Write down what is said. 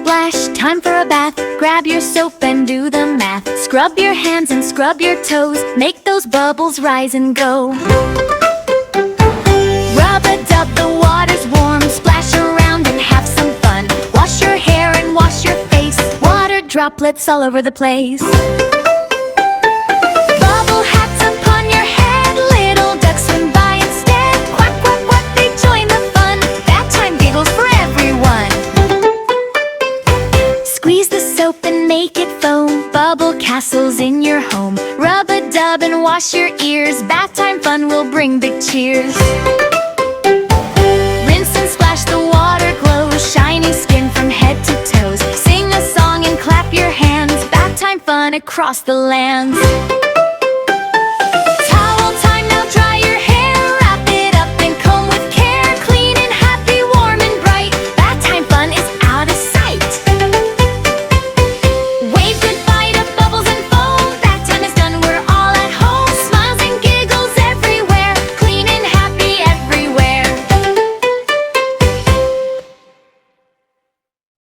splash, time for a bath. Grab your soap and do the math. Scrub your hands and scrub your toes. Make those bubbles rise and go. Rub-a-dub, the water's warm. Splash around and have some fun. Wash your hair and wash your face. Water droplets all over the place. Bubble hats upon your head. Little ducks swim by instead. Quack, quack, quack, they join the fun. Bath time giggles for everyone. Squeeze the soap and make it foam. Bubble castles in your home. Rub-a-dub and wash your ears. Bath time fun will bring big cheers. Rinse and splash, the water glows. Shiny skin from head to toes. Sing a song and clap your hands. Bath time fun across the lands.